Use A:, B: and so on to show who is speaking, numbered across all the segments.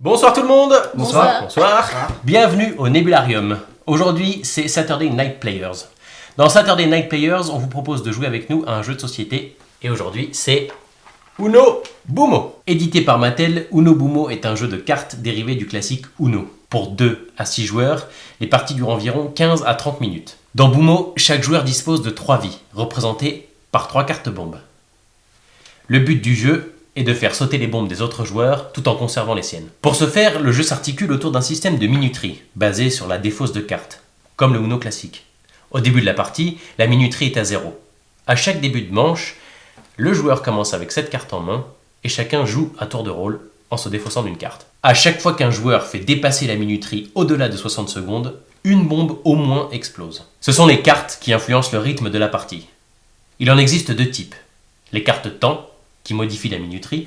A: Bonsoir tout le monde.
B: Bonsoir.
A: Bonsoir. Bienvenue au Nebularium. Aujourd'hui, c'est Saturday Night Players. Dans Saturday Night Players, on vous propose de jouer avec nous à un jeu de société. Et aujourd'hui, c'est Uno Bumo. Édité par Mattel, Uno Bumo est un jeu de cartes dérivé du classique Uno. Pour 2 à 6 joueurs, les parties durent environ 15 à 30 minutes. Dans Bumo, chaque joueur dispose de 3 vies, représentées par 3 cartes bombes. Le but du jeu est de faire sauter les bombes des autres joueurs tout en conservant les siennes. Pour ce faire, le jeu s'articule autour d'un système de minuterie, basé sur la défausse de cartes, comme le Uno classique. Au début de la partie, la minuterie est à 0. À chaque début de manche, le joueur commence avec 7 cartes en main, et chacun joue à tour de rôle en se défaussant d'une carte. À chaque fois qu'un joueur fait dépasser la minuterie au-delà de 60 secondes, une bombe au moins explose. Ce sont les cartes qui influencent le rythme de la partie. Il en existe 2 types. Les cartes temps, qui modifient la minuterie,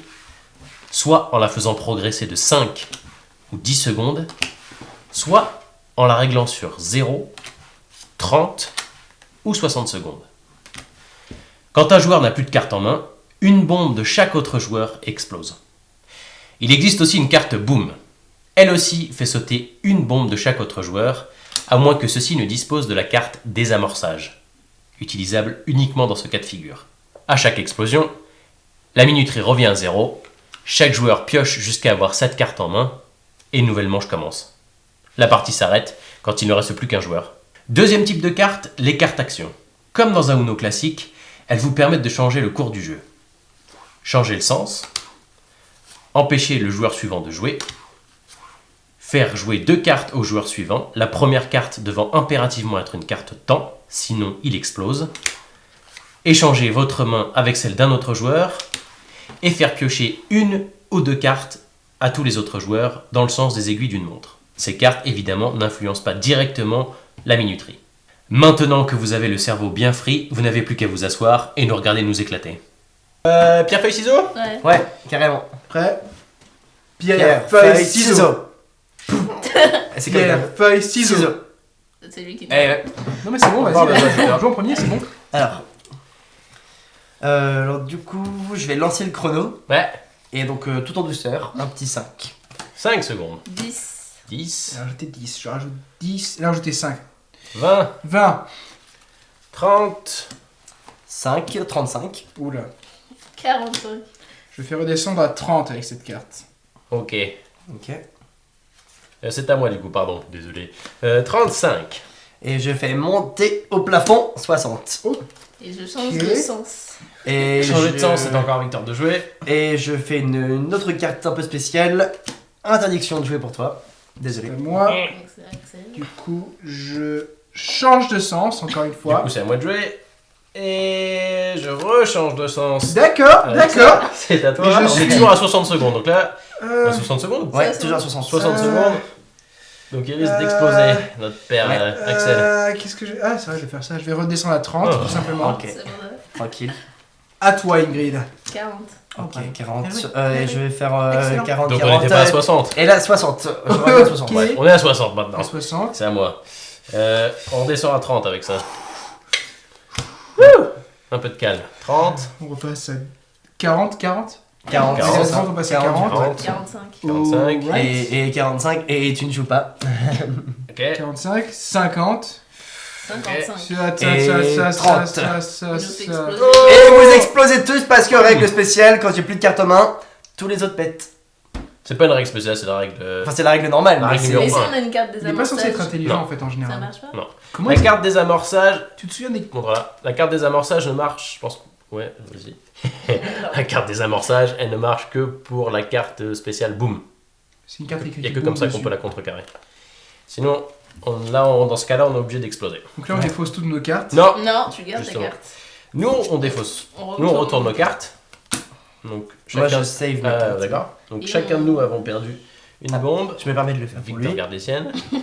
A: soit en la faisant progresser de 5 ou 10 secondes, soit en la réglant sur 0, 30 ou 60 secondes. Quand un joueur n'a plus de carte en main, une bombe de chaque autre joueur explose. Il existe aussi une carte Boom. Elle aussi fait sauter une bombe de chaque autre joueur, à moins que ceux-ci ne disposent de la carte Désamorçage, utilisable uniquement dans ce cas de figure. À chaque explosion, la minuterie revient à 0, chaque joueur pioche jusqu'à avoir 7 cartes en main, et une nouvelle manche commence. La partie s'arrête quand il ne reste plus qu'un joueur. Deuxième type de carte, les cartes actions. Comme dans un Uno classique, elles vous permettent de changer le cours du jeu. Changer le sens, empêcher le joueur suivant de jouer, faire jouer 2 cartes au joueur suivant, la première carte devant impérativement être une carte temps, sinon il explose, échanger votre main avec celle d'un autre joueur, et faire piocher 1 ou 2 cartes à tous les autres joueurs dans le sens des aiguilles d'une montre. Ces cartes, évidemment, n'influencent pas directement la minuterie. Maintenant que vous avez le cerveau bien frit, vous n'avez plus qu'à vous asseoir et nous regarder nous éclater. Pierre, feuille, ciseaux ?
B: Ouais, carrément.
C: Prêt? Pierre, feuille, ciseaux.
B: C'est
C: Pierre, feuille, ciseaux.
D: C'est lui qui.
C: Non mais c'est bon, vas-y. Joue en premier, c'est bon.
B: Alors, du coup, je vais lancer le chrono.
A: Ouais.
B: Et donc, tout en douceur, un petit 5.
A: 5 secondes.
D: 10.
A: 10,
C: J'ai rajouté 10, je rajoute 10, là rajouté 5.
A: 20,
C: 20.
A: 30,
B: 5, 35.
C: Oula.
D: 45.
C: Je fais redescendre à 30 avec cette carte.
A: ok.
B: Ok.
A: C'est à moi du coup, pardon, désolé. 35.
B: Et je fais monter au plafond 60.
D: Et je change
C: Ok.
D: de sens.
B: Et
A: Changer de
B: je-
A: sens, c'est encore Victor de jouer.
B: Et je fais une autre carte un peu spéciale. Interdiction de jouer pour toi. Désolé.
C: Moi,
D: Donc c'est Axel.
C: du coup, je change de sens, encore une
A: Du
C: fois.
A: coup, c'est à moi de jouer. Et je rechange de sens.
C: D'accord,
A: Avec
C: d'accord.
A: ça, c'est à toi.
C: Et je
A: On est
C: suis-
A: toujours à 60 secondes. Donc là,
C: Euh,
A: à 60 secondes
B: Ouais,
D: Ça,
B: toujours à 60.
A: 60 secondes. Donc il risque d'exploser, notre père
B: Ouais.
A: Axel.
C: Qu'est-ce que je... Ah, c'est vrai, je vais faire ça. Je vais redescendre à 30,
A: Oh.
C: tout simplement.
B: Ok,
D: C'est bon,
B: tranquille.
C: À toi, Ingrid.
D: 40.
B: Ok,
C: Ouais.
B: 40.
C: Ah oui.
B: Et je vais faire
C: Excellent.
B: 40.
A: Donc on
B: 40,
A: n'était pas à 60.
B: Et là, 60. Je reviens à 60.
C: Ok.
A: Ouais, on est à 60 maintenant.
C: À 60.
A: C'est à moi. On descend à 30 avec ça. Un peu de calme. 30,
C: On repasse à 40, 40.
B: 40.
A: 40,
C: on passe à 40.
A: 40,
D: 45.
A: 45.
C: Alright.
B: Et 45. Et tu ne joues pas.
A: ok.
C: 45, 50.
D: 55.
B: Et 30.
C: ça.
D: Il nous fait exploser.
B: Et vous explosez tous parce que règle spéciale, quand j'ai plus de cartes en main, tous les autres pètent.
A: C'est pas une règle spéciale, c'est la règle.
B: Enfin, c'est la règle normale.
A: La
B: mais
A: règle
B: c'est-
A: numéro
D: Mais si
A: un.
D: on a une carte des
C: Il est pas censé être
D: amorçages,
C: intelligent
A: Non.
C: en fait en
D: ça
C: général.
D: marche pas.
A: Non.
C: Comment
A: La
C: il-
A: carte des amorçages.
C: Tu te souviens des.
A: Bon, voilà. La carte des amorçages ne marche, je pense. Ouais, vas-y. La carte des amorçages, elle ne marche que pour la carte spéciale Boom.
C: C'est une carte
A: Il
C: écrite.
A: n'y a que comme ça qu'on peut la contrecarrer. Sinon, dans ce cas-là, on est obligé d'exploser.
C: Donc là on défausse toutes nos cartes.
A: Non,
D: Non, tu gardes
A: Justement.
D: ta carte.
A: nous on défausse. Nous on retourne nos cartes. Donc
B: Moi,
A: chacun.
B: je save mes
A: Ah,
B: cartes.
A: d'accord. Donc
D: Et
A: chacun
D: on-
A: de nous avons perdu une
B: Ah,
A: bombe.
B: Je me permets de le faire pour
A: Victor
B: lui.
A: garde les siennes. Ce n'est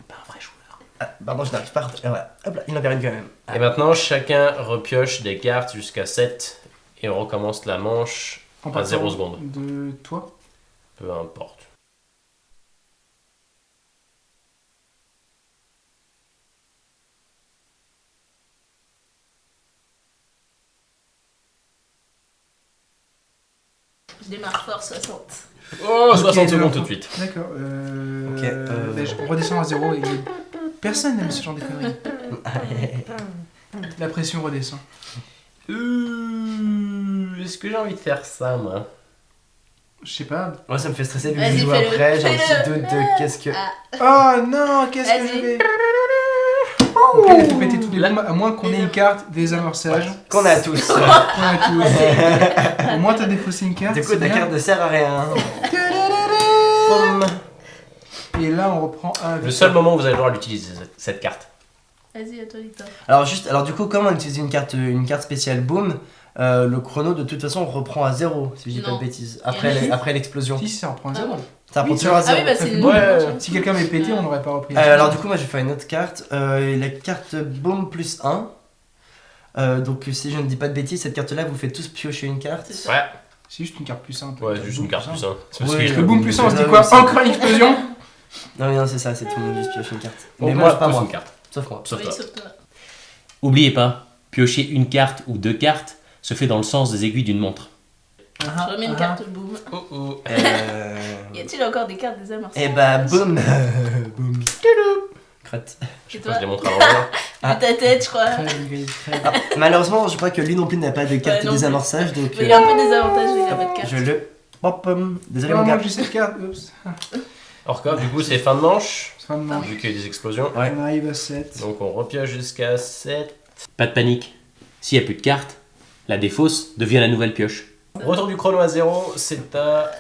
A: pas un vrai joueur.
B: Ah, pardon, je n'arrive pas à... Voilà. Hop là, il en perd une quand même.
A: Et maintenant, chacun repioche des cartes jusqu'à 7 et on recommence la manche
C: En
A: à
C: partant
A: 0 secondes.
C: De toi.
A: Peu importe.
D: Je démarre fort 60.
A: Oh,
C: Ok,
A: 60
C: de
A: secondes
C: l'info.
A: tout de suite.
C: D'accord.
B: Ok,
C: On redescend à 0 et personne n'aime ce genre de conneries. La pression redescend.
A: Est-ce que j'ai envie de faire ça, moi?
C: Je sais pas.
B: Moi ça me fait stresser vu que
D: Vas-y,
B: je joue
D: fais-le,
B: après, j'ai un
D: fais-le.
B: petit doute de qu'est-ce que...
C: Oh non, qu'est-ce que
D: Vas-y.
C: je vais... Ok, il faut péter tous les bombes, à moins qu'on ait une carte désamorçage.
B: Qu'on a tous.
C: Qu'on a tous. Au moins t'as défaussé une carte.
B: Du coup
C: c'est
B: ta
C: bien.
B: carte ne sert à rien. Poum.
C: Et là on reprend un.
A: Le seul moment où vous allez devoir l'utiliser, cette carte.
D: Vas-y, à toi, Victor.
B: Alors du coup comme on utilise une carte spéciale boom, le chrono de toute façon reprend à 0 si je dis pas
D: Non.
B: de bêtises.
D: Il y en a
B: Après l'explosion.
C: Si, ça reprend un 0.
B: Ça reprend
C: Oui,
B: toujours à
D: Ah
B: 0.
D: oui, bah c'est une
A: Ouais.
D: bonne
C: Si quelqu'un m'avait pété, on n'aurait pas repris.
B: Alors du coup moi je vais faire une autre carte, la carte boom plus 1. Donc si je ne dis pas de bêtises, cette carte là vous faites tous piocher une carte.
D: C'est ça.
A: Ouais,
C: C'est juste une carte plus simple.
A: ouais, juste une carte plus simple. C'est parce
B: Ouais,
A: que
C: Le
A: je
C: boom plus 1, on se dit
B: Ouais,
C: quoi?
B: c'est-
C: Encore une explosion?
B: Non c'est ça, c'est tout le monde juste pioche une carte.
A: On
B: Mais moi pas
A: pose
B: moi,
A: une carte.
B: sauf moi.
A: Sauf
D: Oui,
A: toi.
D: sauf toi.
A: Oubliez pas, piocher une carte ou deux cartes se fait dans le sens des aiguilles d'une montre.
D: Je remets une carte boum.
A: Oh oh.
D: Y a-t-il encore des cartes désamorçages?
B: Et bah boum. Boum. Crotte.
D: Et
A: Je
D: toi?
A: les montre à l'envers.
B: Ah.
D: De ta tête, je crois.
B: Ah, malheureusement je crois que lui non plus n'a pas de carte
D: Ouais, non plus.
B: désamorçage donc
D: Mais il y a un peu des avantages, il n'y a pas de carte.
B: je le... Hop, désolé
C: Non,
B: mon
C: moi
B: gars.
C: j'ai cette carte. Oups.
A: Alors quoi, du coup, c'est fin de manche,
C: C'est fin de manche.
A: vu qu'il y a des explosions.
B: Ouais.
C: On arrive à 7.
A: Donc on repioche jusqu'à 7. Pas de panique. S'il n'y a plus de cartes, la défausse devient la nouvelle pioche. Retour du chrono à 0, c'est à...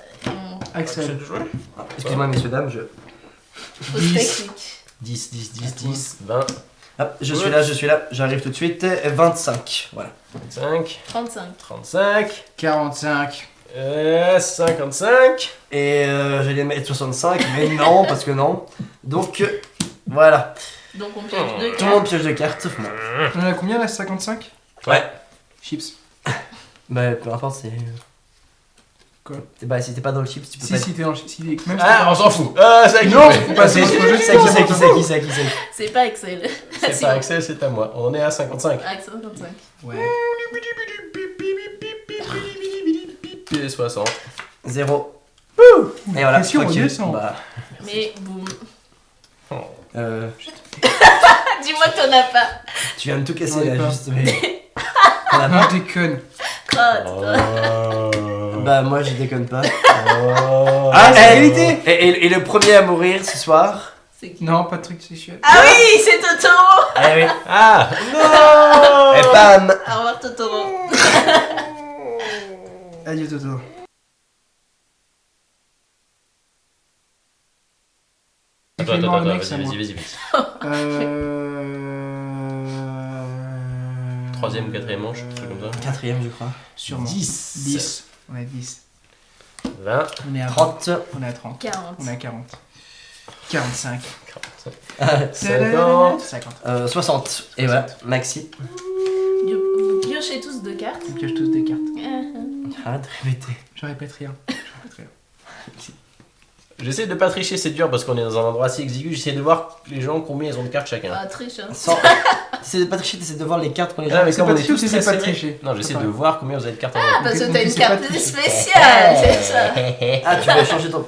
C: Axel.
A: de jouer.
B: Excuse-moi messieurs dames, je...
D: Fausse technique.
A: 10, 10, 10, 10, 20,
B: Hop, je suis là, j'arrive tout de suite. 25, voilà.
A: 25,
D: 35.
A: 35,
C: 45.
A: 55.
B: Et j'allais mettre 65, mais non, parce que non. Donc, voilà.
D: Donc on pioche deux
B: Tout le
D: cartes.
B: monde pioche de cartes, sauf moi.
C: On en a combien là? 55?
A: Ouais.
C: Chips.
B: Bah, peu importe, c'est...
C: Quoi?
B: Bah, si t'es pas dans le chips, tu peux
C: Si,
B: pas...
C: si t'es dans le chips. Même si
A: Ah, on s'en fout. C'est
C: Non,
A: Axel.
C: faut pas
B: C'est
C: se projeter.
B: qui
D: C'est pas Excel.
A: C'est pas Axel, c'est à moi. On est à 55.
D: Axel 55.
C: Ouais.
A: Et 60.
B: 0. Et voilà,
C: Pression, on
B: tranquille.
C: descend.
B: Bah,
D: Mais boum.
B: euh,
D: Dis-moi que t'en as pas.
B: tu viens de tout casser
C: J'en ai
B: là,
C: pas.
B: juste. Mais... T'en as
C: Non,
B: pas
C: je déconne.
D: Crotte.
B: Bah, moi, je déconne pas.
C: Ah, c'est
B: eh,
C: égalité.
B: Et le premier à mourir ce soir...
D: C'est qui?
C: Non, pas de truc sexuel.
D: Ah oui, c'est Totoro.
B: Ah oui.
A: Ah non.
B: Et bam.
D: Au revoir Totoro.
C: Adieu Toto.
A: Attends,
C: Fais-moi un
A: attends,
C: mec, c'est à
A: vas-y,
C: moi.
A: vas-y, vite. Troisième ou quatrième manche, un truc comme ça.
B: Quatrième, je crois.
C: Sûrement.
A: 10.
C: 10. On est à 10.
A: 20.
C: On est à
B: 30.
C: On est à 30.
D: 40.
C: On est à 40. 45.
A: 50.
C: 50.
B: 60. Et voilà, Maxi.
D: Vous piochez tous deux cartes.
C: On pioche tous des cartes.
B: Arrête de répéter.
C: Je répète rien.
A: J'essaie de pas tricher, c'est dur parce qu'on est dans un endroit assez exigu. J'essaie de voir les gens combien ils ont de cartes chacun.
D: Ah, triche. Hein.
B: Sans... T'essaies de pas tricher, t'essaies de voir les cartes qu'on les
A: Ah,
B: gens.
A: mais
C: c'est
A: comme
C: pas
A: on est
C: tricher ou
A: tous
C: c'est
A: très
C: pas
A: serrés.
C: tricher?
A: Non, j'essaie
C: C'est
A: de
C: pas-
A: voir combien vous avez de cartes en
D: Ah,
A: main.
D: parce que
C: Donc,
D: t'as une
C: c'est pas
D: carte
C: tricher.
D: spéciale, c'est ça.
B: Ah, tu vas changer ton.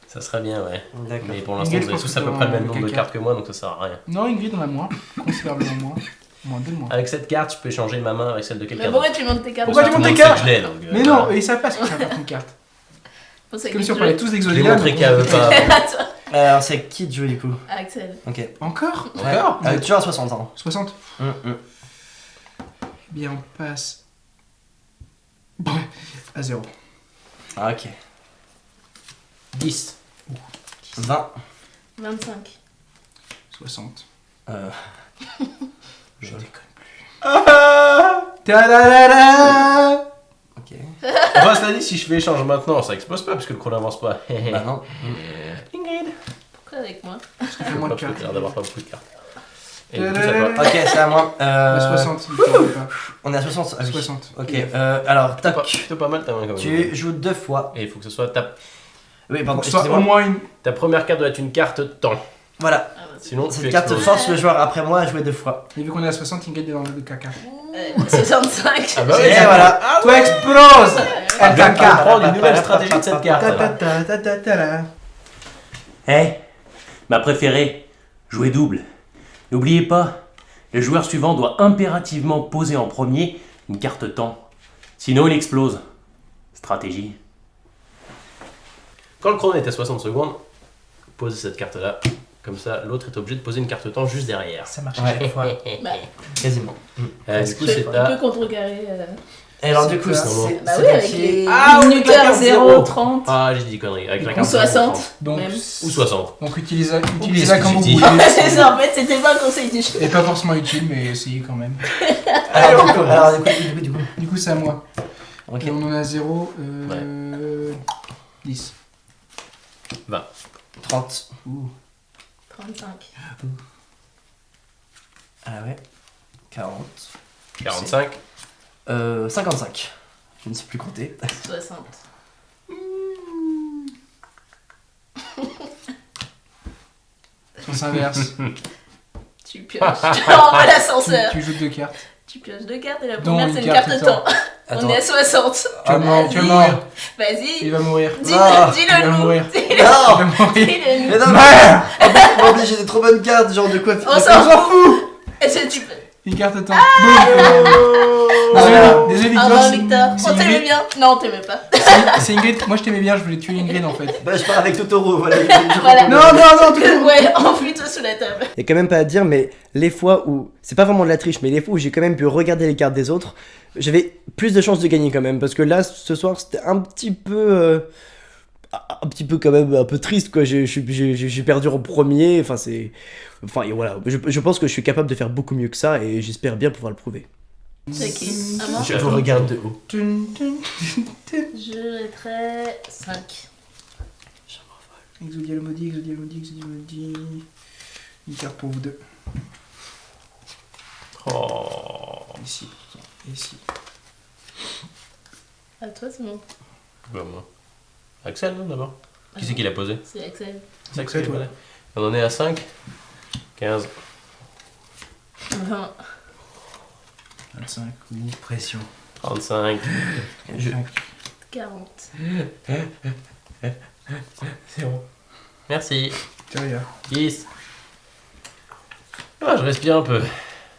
A: Ça serait bien, ouais.
B: D'accord.
A: Mais pour l'instant,
C: Ingrid,
A: vous avez
C: je pense
A: tous à
C: que
A: peu
C: t'as
A: près le
C: un
A: même nombre de
C: caca.
A: cartes que moi, donc ça sert à rien.
C: Non, Ingrid, on a moins. Considérablement moins. Moins 2 moins.
A: Avec cette carte, je peux échanger ma main avec celle de
D: Mais
A: quelqu'un
D: pourquoi
A: d'autre.
D: tu montes tes cartes?
C: Pourquoi tu
A: Tout le
C: montes
A: monde
C: tes
A: sait
C: cartes
A: que je l'ai, donc,
C: Mais non, ils savent pas ce que ça va faire une carte.
D: Faut ça
C: Comme
D: qui
C: si on
D: joue.
C: parlait tous
A: Je l'ai
C: d'Exodia.
A: montré qu'à eux pas.
D: Attends.
B: Alors, c'est qui de jouer du coup?
D: Axel.
B: Ok.
C: Encore
B: Encore toujours à 60 ans.
C: 60. Bien, on passe. À 0.
B: Ah, ok.
A: 10.
B: 20.
D: 25.
C: 60.
B: Je déconne.
C: Ta-da-da-da.
B: Ok.
A: Enfin, cela dit, si je fais échange maintenant, ça explose pas parce que le chrono avance pas.
B: Bah non.
A: Ingrid.
D: Pourquoi avec moi?
C: Ça fait moins de
A: Pas
C: cartes.
A: l'air d'avoir pas beaucoup de cartes. Et du coup, ça va.
B: Ok, c'est à moi.
C: À 60, il faut pas.
B: On est à 60. Ah oui.
C: 60.
B: Ok, alors,
A: Plutôt
B: tac.
A: plutôt pas mal ta main quand même.
B: Tu joues 2 fois.
A: Et il faut que ce soit
B: Oui, pardon,
C: Donc, soit au
B: excusez-moi.
C: moins une.
A: ta première carte doit être une carte temps.
B: Voilà.
D: Ah, bah, c'est-
A: Sinon, tu
B: Cette carte
A: exploses.
B: force le joueur après moi à jouer 2 fois.
C: Et vu qu'on est à 60, Ingrid est dans le caca.
D: 65.
A: Ah bah
B: Et
A: oui,
B: voilà.
C: Toi explose.
A: Je viens de comprendre une nouvelle stratégie de cette carte.
E: Ma préférée, jouer double. N'oubliez pas, le joueur suivant doit impérativement poser en premier une carte temps. Sinon, il explose. Stratégie.
A: Quand le chrono est à 60 secondes, posez cette carte-là. Comme ça, l'autre est obligé de poser une carte temps juste derrière.
C: Ça marche à chaque fois.
D: Bah,
B: Quasiment.
A: Du coup,
D: tu
A: c'est
D: peux
A: à...
D: contrecarrer.
B: Et alors du coup,
C: Super.
B: c'est
D: Bah
B: c'est
D: oui, avec
B: vérifié.
D: les
A: Ah, oui,
D: minuteurs
A: la carte
D: 0,
A: zéro.
D: 30
A: Ah, j'ai dit des conneries. Avec la
D: ou
A: carte
D: 60.
C: Donc,
D: Même.
A: Ou 60.
C: donc utilisez-la
A: ce que
C: comme vous
A: j'ai dit.
C: voulez.
D: C'est ça, en fait, c'était pas un conseil du jeu.
C: Et pas forcément utile, mais essayez quand même.
B: Alors du coup.
C: Du coup, c'est à moi.
B: Ok.
C: Et on en a 0, 10.
B: 30. Ouh.
D: 35.
B: Ah ouais. 40.
A: 45.
B: 55. Je ne sais plus compter.
D: 60.
C: On s'inverse.
D: Tu pioches. On va l'ascenseur.
C: Tu joues 2 cartes.
D: Tu pioches 2 cartes et la
C: Dont
D: première,
C: une
D: c'est une
C: carte
D: carte
C: temps.
D: temps. On est à 60.
C: Tu vas mourir. Tu vas mourir. Il
D: Vas-y.
C: va mourir.
B: Non,
C: il va
D: Dis-le nous.
C: mourir.
B: Non
C: Il va mourir.
D: Dis-le
B: Mais
D: nous.
B: non, en plus j'ai des trop bonnes cartes, genre de quoi.
D: On s'en fout. Est-ce que tu peux.
C: Une carte temps.
B: Voilà.
C: Désolé,
D: Au
C: Victor.
D: revoir, Victor.
C: c'est
D: On t'aimait
C: Ingrid.
D: bien. Non, on t'aimait pas.
C: C'est Ingrid. Moi, je t'aimais bien. Je voulais tuer Ingrid en fait.
B: Bah, je pars avec Totoro, voilà.
D: Voilà.
C: Non, non, non, tout le monde.
D: Ouais, enfuis-toi sous la table.
F: Il y a quand même pas à dire, mais les fois où. C'est pas vraiment de la triche, mais les fois où j'ai quand même pu regarder les cartes des autres, j'avais plus de chances de gagner quand même. Parce que là, ce soir, c'était un petit peu. Un petit peu quand même un peu triste quoi. J'ai perdu en premier. Enfin, c'est. Enfin, et voilà. Je pense que je suis capable de faire beaucoup mieux que ça et j'espère bien pouvoir le prouver.
D: C'est qui à moi.
B: Je vous regarde de haut.
C: Tun, tun, tun.
D: Je mettrais 5.
C: Exodia le maudit, Exodia le maudit, Exodia le maudit. Une carte pour vous deux.
A: Oh.
C: Ici. Ici.
D: À toi, c'est bon.
A: Bah, moi. Axel, non, d'abord. Qui c'est qui l'a posé?
D: C'est Axel.
A: C'est
C: Axel,
A: Axel,
C: ouais.
A: voilà. On en est à 5. 15.
D: 20.
C: 25 ou
B: Pression.
A: 35.
D: 40.
A: C'est bon. Merci.
C: Derrière.
A: 10. Ah, je respire un peu.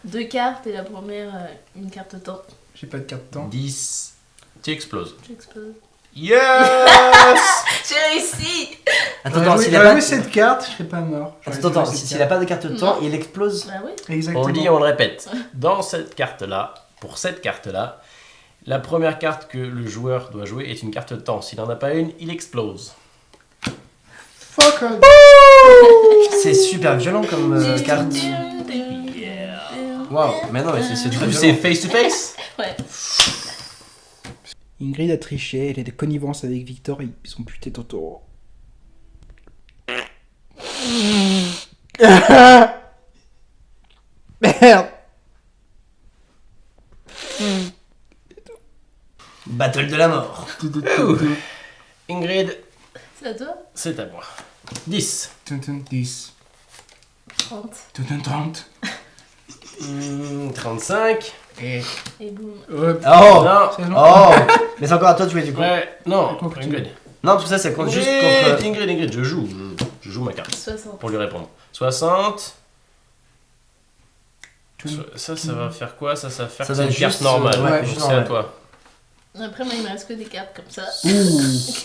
D: 2 cartes et la première, une carte temps.
C: J'ai pas de carte temps.
A: 10. Tu exploses.
D: J'explose.
A: Yes.
D: J'ai réussi.
B: Attends, s'il a
C: J'aurais
B: pas.
C: joué cette carte, je serais pas mort.
B: Attends, s'il a pas de carte temps, il explose.
D: Bah oui.
C: Exactement.
A: On le dit, on le répète. Dans cette carte-là, pour cette carte-là, la première carte que le joueur doit jouer est une carte de temps. S'il n'en a pas une, il explose.
C: Fuck off.
B: C'est super violent comme carte. Waouh, mais non, mais c'est
A: Du
B: très
A: coup, c'est
B: violent.
A: face to face.
D: Ouais.
C: Ingrid a triché, elle a des connivences avec Victor et ils ont buté Totoro.
F: Merde.
B: Battle de la mort.
A: Ingrid,
D: C'est à toi.
A: c'est à moi. 10.
C: 10.
D: 30.
C: 30.
A: 35.
C: Et.
D: Et boum.
C: Hop.
B: Oh
A: Non.
C: C'est long.
B: Oh Mais c'est encore à toi de jouer du coup.
A: Ouais, non.
C: Attends,
A: Ingrid.
B: Non, parce que ça, c'est contre- juste
A: Ingrid,
B: contre.
A: Ingrid, je joue. Je joue ma carte.
D: 60.
A: Pour lui répondre. 60. Ça va faire quoi? Ça va faire
B: Ça
A: que
B: va
A: c'est une carte
B: juste,
A: normale.
B: ouais,
A: Donc
B: juste
A: c'est à
B: normal.
A: toi.
D: Après, moi, il me reste que des cartes comme ça.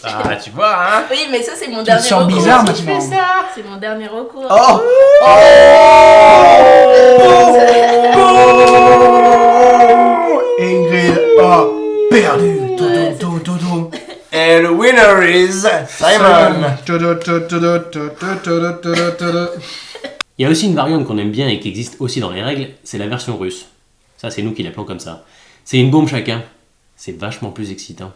A: Ah, tu vois, hein?
D: Oui, mais ça, c'est mon
C: Tu te
D: dernier
C: sens
D: recours.
C: bizarre
A: Si je fais
C: maintenant.
A: ça.
D: C'est mon dernier recours.
B: Oh
C: Ingrid a perdu.
D: Ouais,
C: Toto.
B: Et le winner is Simon.
E: Il y a aussi une variante qu'on aime bien et qui existe aussi dans les règles, c'est la version russe. Ça, c'est nous qui l'appelons comme ça. C'est une bombe chacun. C'est vachement plus excitant.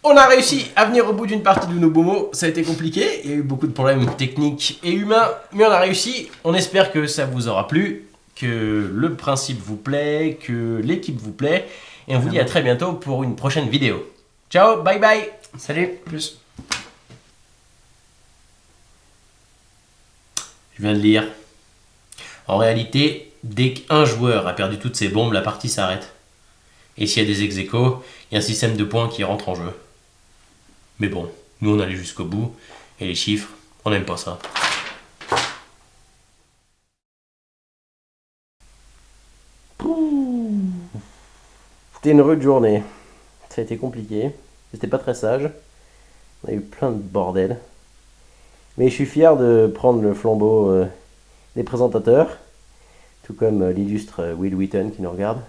A: On a réussi à venir au bout d'une partie de Unobomo. Ça a été compliqué, il y a eu beaucoup de problèmes techniques et humains, mais on a réussi. On espère que ça vous aura plu, que le principe vous plaît, que l'équipe vous plaît. Et on vous dit à très bientôt pour une prochaine vidéo. Ciao, bye bye.
B: Salut.
C: Plus.
A: Je viens de lire. En réalité, dès qu'un joueur a perdu toutes ses bombes, la partie s'arrête. Et s'il y a des ex-aequo, il y a un système de points qui rentre en jeu. Mais bon, nous on allait jusqu'au bout, et les chiffres, on n'aime pas ça.
E: C'était une rude journée. Ça a été compliqué. C'était pas très sage. On a eu plein de bordel. Mais je suis fier de prendre le flambeau des présentateurs. Tout comme l'illustre Will Wheaton qui nous regarde.